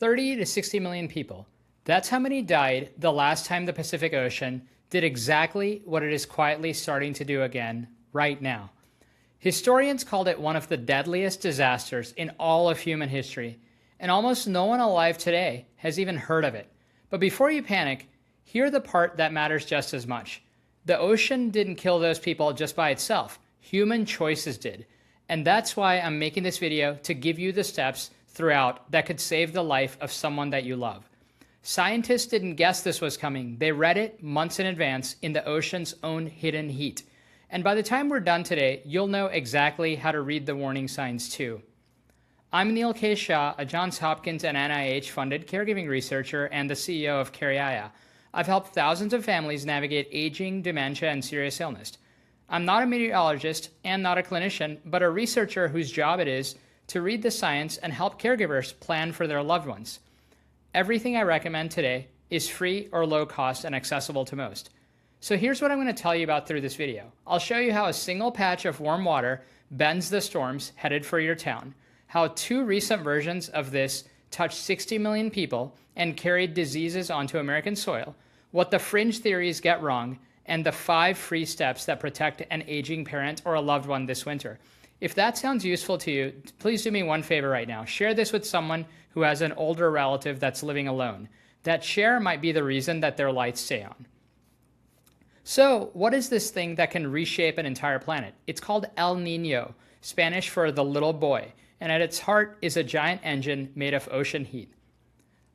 30 to 60 million people. That's how many died the last time the Pacific Ocean did exactly what it is quietly starting to do again right now. Historians called it one of the deadliest disasters in all of human history, and almost no one alive today has even heard of it. But before you panic, hear the part that matters just as much. The ocean didn't kill those people just by itself. Human choices did. And that's why I'm making this video, to give you the steps throughout that could save the life of someone that you love. Scientists didn't guess this was coming. They read it months in advance in the ocean's own hidden heat. And by the time we're done today, you'll know exactly how to read the warning signs too. I'm Neil K. Shah, a Johns Hopkins and NIH-funded caregiving researcher and the CEO of Cariaya. I've helped thousands of families navigate aging, dementia, and serious illness. I'm not a meteorologist and not a clinician, but a researcher whose job it is to read the science and help caregivers plan for their loved ones. Everything I recommend today is free or low cost and accessible to most. So here's what I'm going to tell you about through this video. I'll show you how a single patch of warm water bends the storms headed for your town, how 2 recent versions of this touched 60 million people and carried diseases onto American soil, what the fringe theories get wrong, and the 5 free steps that protect an aging parent or a loved one this winter. If that sounds useful to you, please do me one favor right now. Share this with someone who has an older relative that's living alone. That share might be the reason that their lights stay on. So, what is this thing that can reshape an entire planet? It's called El Niño, Spanish for the little boy, and at its heart is a giant engine made of ocean heat.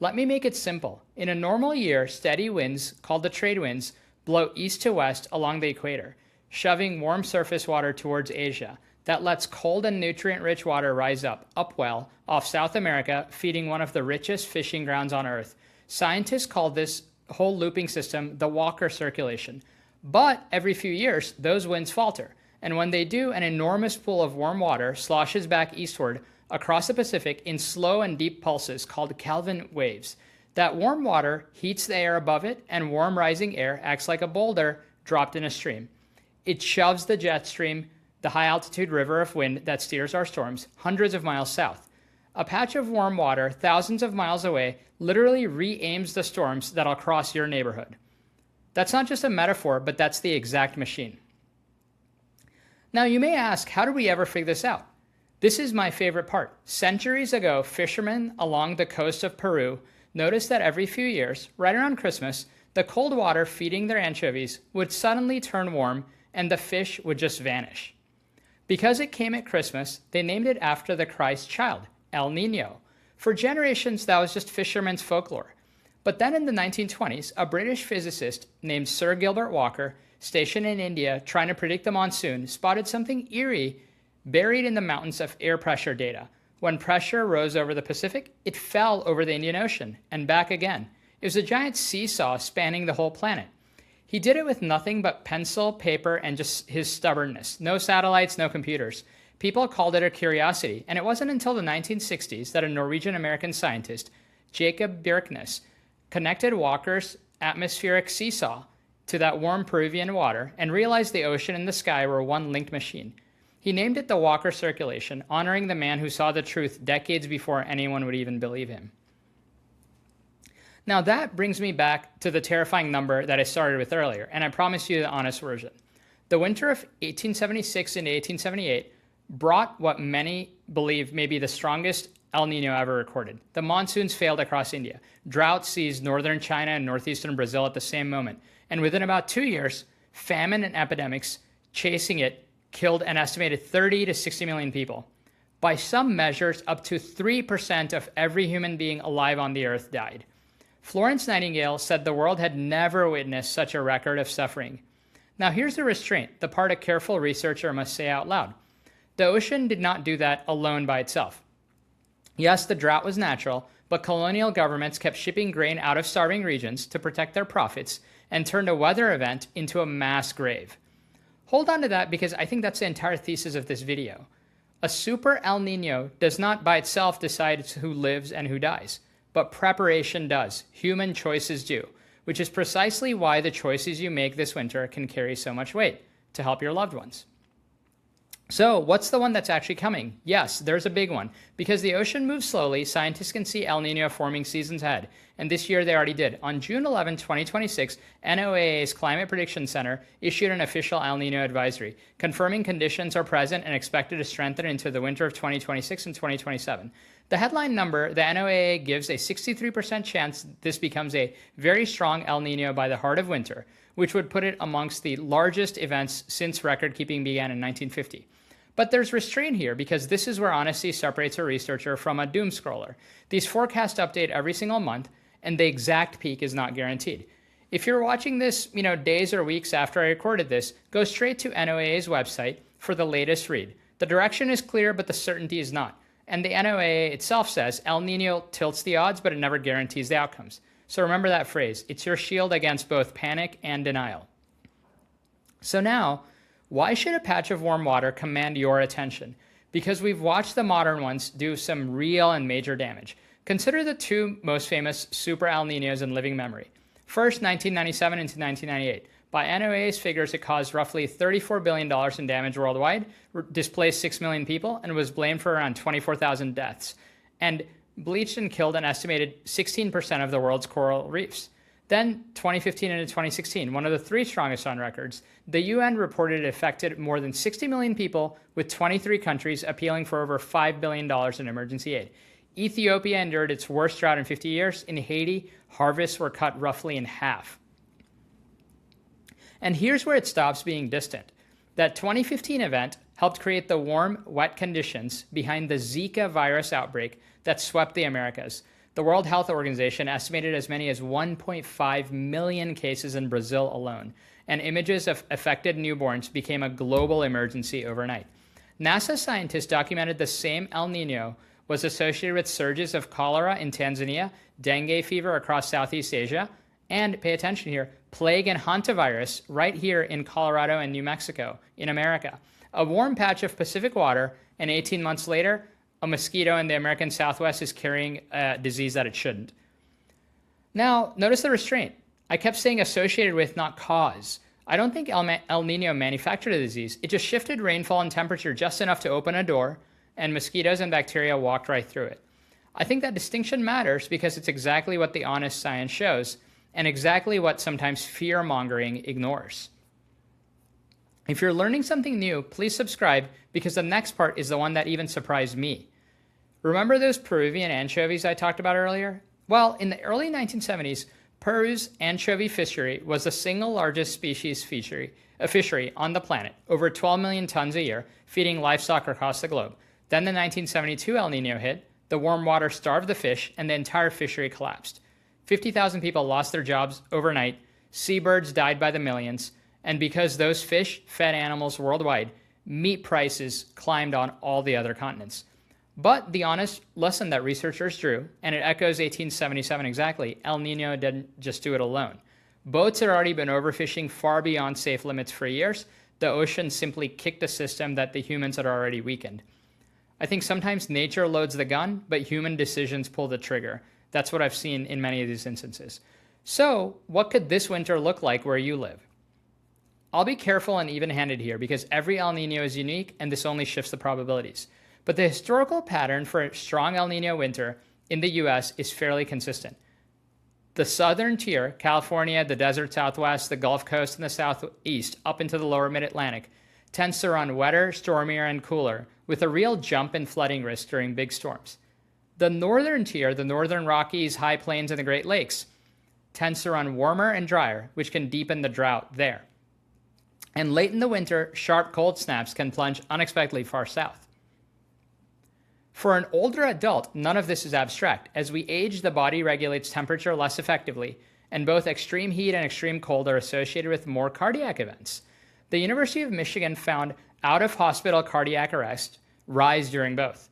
Let me make it simple. In a normal year, steady winds, called the trade winds, blow east to west along the equator, shoving warm surface water towards Asia. That lets cold and nutrient-rich water rise upwell, off South America, feeding one of the richest fishing grounds on Earth. Scientists call this whole looping system the Walker circulation. But every few years, those winds falter. And when they do, an enormous pool of warm water sloshes back eastward across the Pacific in slow and deep pulses called Kelvin waves. That warm water heats the air above it, and warm rising air acts like a boulder dropped in a stream. It shoves the jet stream, the high-altitude river of wind that steers our storms, hundreds of miles south. A patch of warm water thousands of miles away literally re-aims the storms that'll cross your neighborhood. That's not just a metaphor, but that's the exact machine. Now you may ask, how did we ever figure this out? This is my favorite part. Centuries ago, fishermen along the coast of Peru noticed that every few years, right around Christmas, the cold water feeding their anchovies would suddenly turn warm and the fish would just vanish. Because it came at Christmas, they named it after the Christ child, El Niño. For generations, that was just fishermen's folklore. But then in the 1920s, a British physicist named Sir Gilbert Walker, stationed in India trying to predict the monsoon, spotted something eerie buried in the mountains of air pressure data. When pressure rose over the Pacific, it fell over the Indian Ocean and back again. It was a giant seesaw spanning the whole planet. He did it with nothing but pencil, paper, and just his stubbornness. No satellites, no computers. People called it a curiosity, and it wasn't until the 1960s that a Norwegian-American scientist, Jacob Bjerknes, connected Walker's atmospheric seesaw to that warm Peruvian water and realized the ocean and the sky were one linked machine. He named it the Walker circulation, honoring the man who saw the truth decades before anyone would even believe him. Now that brings me back to the terrifying number that I started with earlier, and I promise you the honest version. The winter of 1876 into 1878 brought what many believe may be the strongest El Niño ever recorded. The monsoons failed across India. Drought seized northern China and northeastern Brazil at the same moment. And within about 2 years, famine and epidemics chasing it killed an estimated 30 to 60 million people. By some measures, up to 3% of every human being alive on the earth died. Florence Nightingale said the world had never witnessed such a record of suffering. Now here's the restraint, the part a careful researcher must say out loud. The ocean did not do that alone by itself. Yes, the drought was natural, but colonial governments kept shipping grain out of starving regions to protect their profits and turned a weather event into a mass grave. Hold on to that because I think that's the entire thesis of this video. A super El Niño does not by itself decide who lives and who dies, but preparation does. Human choices do, which is precisely why the choices you make this winter can carry so much weight to help your loved ones. So what's the one that's actually coming? Yes, there's a big one. Because the ocean moves slowly, scientists can see El Niño forming seasons ahead. And this year they already did. On June 11, 2026, NOAA's Climate Prediction Center issued an official El Niño advisory, confirming conditions are present and expected to strengthen into the winter of 2026 and 2027. The headline number, the NOAA gives a 63% chance this becomes a very strong El Niño by the heart of winter, which would put it amongst the largest events since record-keeping began in 1950. But there's restraint here because this is where honesty separates a researcher from a doom scroller. These forecasts update every single month, and the exact peak is not guaranteed. If you're watching this, days or weeks after I recorded this, go straight to NOAA's website for the latest read. The direction is clear, but the certainty is not. And the NOAA itself says El Niño tilts the odds, but it never guarantees the outcomes. So remember that phrase. It's your shield against both panic and denial. So now, why should a patch of warm water command your attention? Because we've watched the modern ones do some real and major damage. Consider the two most famous super El Niños in living memory. First, 1997 into 1998. By NOAA's figures, it caused roughly $34 billion in damage worldwide, displaced 6 million people, and was blamed for around 24,000 deaths, and bleached and killed an estimated 16% of the world's coral reefs. Then, 2015 into 2016, one of the three strongest on records, the UN reported it affected more than 60 million people, with 23 countries appealing for over $5 billion in emergency aid. Ethiopia endured its worst drought in 50 years. In Haiti, harvests were cut roughly in half. And here's where it stops being distant. That 2015 event helped create the warm, wet conditions behind the Zika virus outbreak that swept the Americas. The World Health Organization estimated as many as 1.5 million cases in Brazil alone, and images of affected newborns became a global emergency overnight. NASA scientists documented the same El Niño was associated with surges of cholera in Tanzania, dengue fever across Southeast Asia, and, pay attention here, plague and hantavirus right here in Colorado and New Mexico in America. A warm patch of Pacific water, and 18 months later, a mosquito in the American Southwest is carrying a disease that it shouldn't. Now, notice the restraint. I kept saying associated with, not cause. I don't think El Niño manufactured the disease. It just shifted rainfall and temperature just enough to open a door, and mosquitoes and bacteria walked right through it. I think that distinction matters because it's exactly what the honest science shows, and exactly what sometimes fear-mongering ignores. If you're learning something new, please subscribe because the next part is the one that even surprised me. Remember those Peruvian anchovies I talked about earlier? Well, in the early 1970s, Peru's anchovy fishery was the single largest species fishery on the planet, over 12 million tons a year, feeding livestock across the globe. Then the 1972 El Niño hit, the warm water starved the fish, and the entire fishery collapsed. 50,000 people lost their jobs overnight, seabirds died by the millions, and because those fish fed animals worldwide, meat prices climbed on all the other continents. But the honest lesson that researchers drew, and it echoes 1877 exactly, El Niño didn't just do it alone. Boats had already been overfishing far beyond safe limits for years. The ocean simply kicked a system that the humans had already weakened. I think sometimes nature loads the gun, but human decisions pull the trigger. That's what I've seen in many of these instances. So, what could this winter look like where you live? I'll be careful and even-handed here because every El Niño is unique and this only shifts the probabilities. But the historical pattern for a strong El Niño winter in the US is fairly consistent. The southern tier, California, the desert Southwest, the Gulf Coast, and the Southeast, up into the lower mid-Atlantic, tends to run wetter, stormier, and cooler, with a real jump in flooding risk during big storms. The northern tier, the northern Rockies, High Plains, and the Great Lakes, tends to run warmer and drier, which can deepen the drought there. And late in the winter, sharp cold snaps can plunge unexpectedly far south. For an older adult, none of this is abstract. As we age, the body regulates temperature less effectively, and both extreme heat and extreme cold are associated with more cardiac events. The University of Michigan found out-of-hospital cardiac arrest rise during both.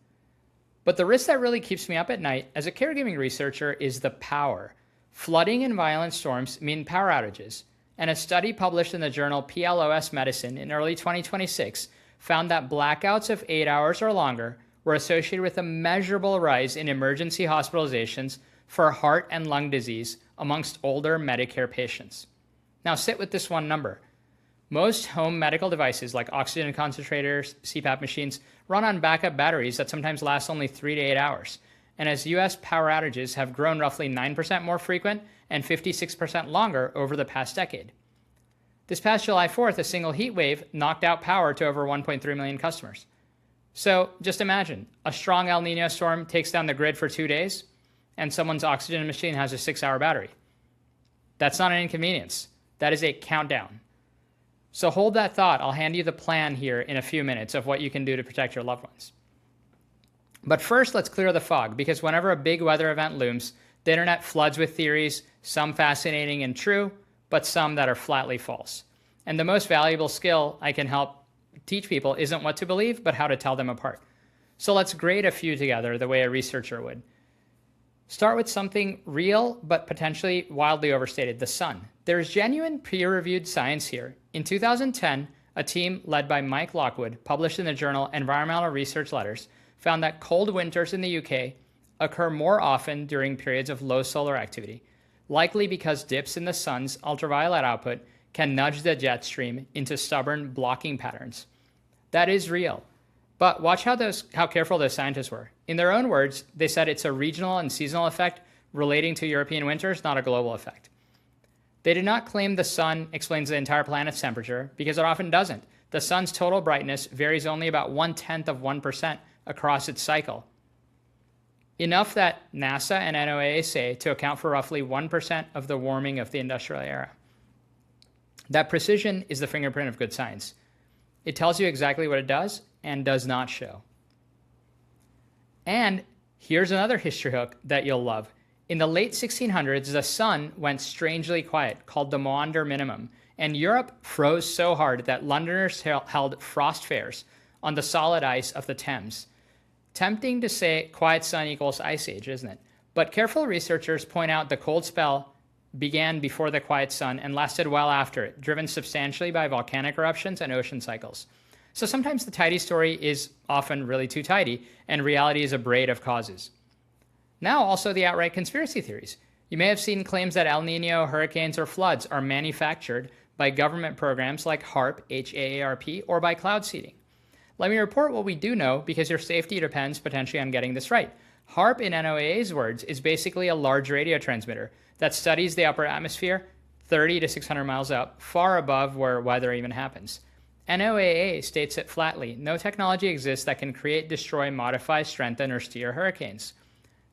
But the risk that really keeps me up at night as a caregiving researcher is the power. Flooding and violent storms mean power outages, and a study published in the journal PLOS Medicine in early 2026 found that blackouts of 8 hours or longer were associated with a measurable rise in emergency hospitalizations for heart and lung disease amongst older Medicare patients. Now sit with this one number. Most home medical devices like oxygen concentrators, CPAP machines, run on backup batteries that sometimes last only 3 to 8 hours. And as US power outages have grown roughly 9% more frequent and 56% longer over the past decade. This past July 4th, a single heat wave knocked out power to over 1.3 million customers. So just imagine, a strong El Niño storm takes down the grid for 2 days, and someone's oxygen machine has a 6-hour battery. That's not an inconvenience. That is a countdown. So hold that thought. I'll hand you the plan here in a few minutes of what you can do to protect your loved ones. But first, let's clear the fog, because whenever a big weather event looms, the internet floods with theories, some fascinating and true, but some that are flatly false. And the most valuable skill I can help teach people isn't what to believe, but how to tell them apart. So let's grade a few together the way a researcher would. Start with something real, but potentially wildly overstated, the sun. There's genuine peer-reviewed science here. In 2010, a team led by Mike Lockwood, published in the journal Environmental Research Letters, found that cold winters in the UK occur more often during periods of low solar activity, likely because dips in the sun's ultraviolet output can nudge the jet stream into stubborn blocking patterns. That is real. But watch how careful those scientists were. In their own words, they said it's a regional and seasonal effect relating to European winters, not a global effect. They did not claim the sun explains the entire planet's temperature, because it often doesn't. The sun's total brightness varies only about 0.1% across its cycle. Enough that NASA and NOAA say to account for roughly 1% of the warming of the industrial era. That precision is the fingerprint of good science. It tells you exactly what it does and does not show. And here's another history hook that you'll love. In the late 1600s, the sun went strangely quiet, called the Maunder Minimum, and Europe froze so hard that Londoners held frost fairs on the solid ice of the Thames. Tempting to say quiet sun equals ice age, isn't it? But careful researchers point out the cold spell began before the quiet sun and lasted well after it, driven substantially by volcanic eruptions and ocean cycles. So sometimes the tidy story is often really too tidy, and reality is a braid of causes. Now also the outright conspiracy theories. You may have seen claims that El Niño, hurricanes, or floods are manufactured by government programs like HAARP, H-A-A-R-P, or by cloud seeding. Let me report what we do know, because your safety depends potentially on getting this right. HAARP, in NOAA's words, is basically a large radio transmitter that studies the upper atmosphere 30 to 600 miles up, far above where weather even happens. NOAA states it flatly: no technology exists that can create, destroy, modify, strengthen, or steer hurricanes.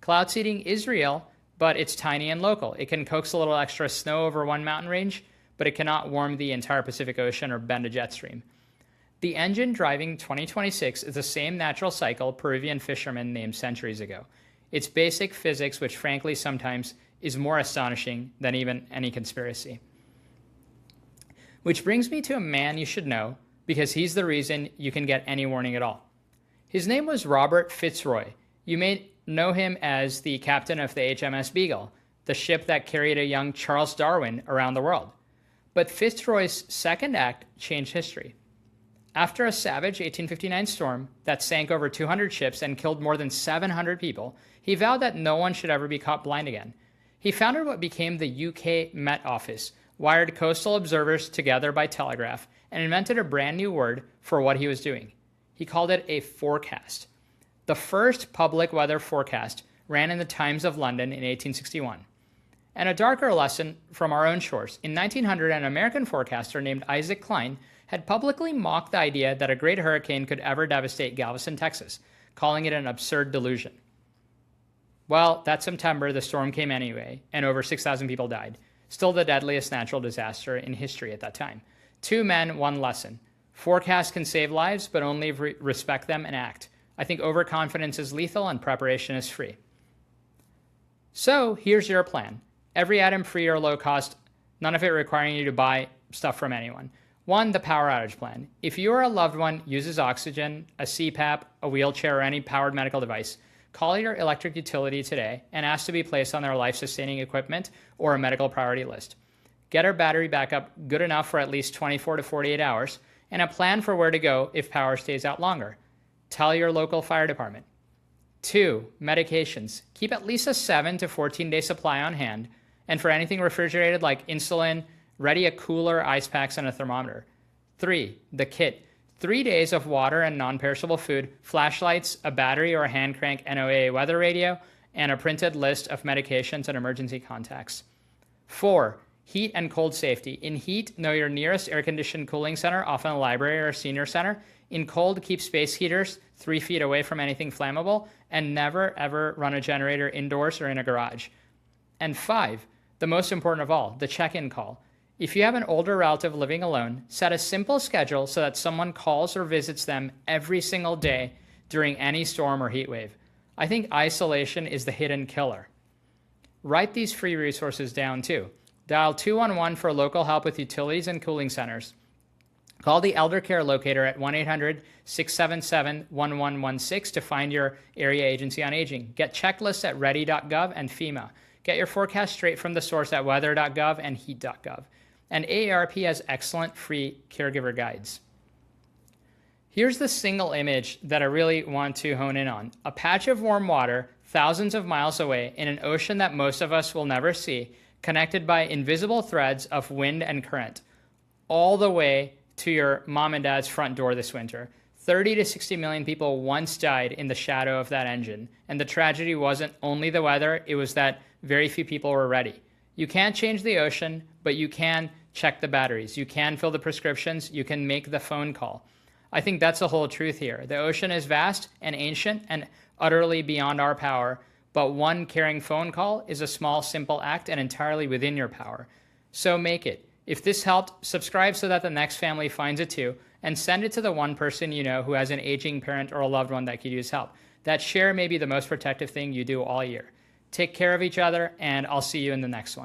Cloud seeding is real, but it's tiny and local. It can coax a little extra snow over one mountain range, but it cannot warm the entire Pacific Ocean or bend a jet stream. The engine driving 2026 is the same natural cycle Peruvian fishermen named centuries ago. It's basic physics, which frankly sometimes is more astonishing than even any conspiracy. Which brings me to a man you should know, because he's the reason you can get any warning at all. His name was Robert Fitzroy. You may know him as the captain of the HMS Beagle, the ship that carried a young Charles Darwin around the world. But Fitzroy's second act changed history. After a savage 1859 storm that sank over 200 ships and killed more than 700 people, he vowed that no one should ever be caught blind again. He founded what became the UK Met Office, wired coastal observers together by telegraph, and invented a brand new word for what he was doing. He called it a forecast. The first public weather forecast ran in the Times of London in 1861. And a darker lesson from our own shores. In 1900, an American forecaster named Isaac Klein had publicly mocked the idea that a great hurricane could ever devastate Galveston, Texas, calling it an absurd delusion. Well, that September, the storm came anyway, and over 6,000 people died. Still the deadliest natural disaster in history at that time. 2 men, 1 lesson. Forecasts can save lives, but only if we respect them and act. I think overconfidence is lethal and preparation is free. So here's your plan. Every item free or low cost, none of it requiring you to buy stuff from anyone. 1, the power outage plan. If you or a loved one uses oxygen, a CPAP, a wheelchair, or any powered medical device, call your electric utility today and ask to be placed on their life-sustaining equipment or a medical priority list. Get our battery backup good enough for at least 24 to 48 hours, and a plan for where to go if power stays out longer. Tell your local fire department. 2, medications. Keep at least a 7 to 14-day supply on hand, and for anything refrigerated like insulin, ready a cooler, ice packs, and a thermometer. 3. The kit. 3 days of water and non-perishable food, flashlights, a battery or hand crank NOAA weather radio, and a printed list of medications and emergency contacts. 4. Heat and cold safety. In heat, know your nearest air-conditioned cooling center, often a library or a senior center. In cold, keep space heaters 3 feet away from anything flammable, and never, ever run a generator indoors or in a garage. And 5, the most important of all, the check-in call. If you have an older relative living alone, set a simple schedule so that someone calls or visits them every single day during any storm or heat wave. I think isolation is the hidden killer. Write these free resources down too. Dial 211 for local help with utilities and cooling centers. Call the Elder Care Locator at 1-800-677-1116 to find your area agency on aging. Get checklists at ready.gov and FEMA. Get your forecast straight from the source at weather.gov and heat.gov. And AARP has excellent free caregiver guides. Here's the single image that I really want to hone in on. A patch of warm water thousands of miles away in an ocean that most of us will never see, connected by invisible threads of wind and current, all the way to your mom and dad's front door this winter. 30 to 60 million people once died in the shadow of that engine. And the tragedy wasn't only the weather, it was that very few people were ready. You can't change the ocean, but you can check the batteries. You can fill the prescriptions. You can make the phone call. I think that's the whole truth here. The ocean is vast and ancient and utterly beyond our power, but one caring phone call is a small, simple act and entirely within your power. So make it. If this helped, subscribe so that the next family finds it too, and send it to the one person you know who has an aging parent or a loved one that could use help. That share may be the most protective thing you do all year. Take care of each other, and I'll see you in the next one.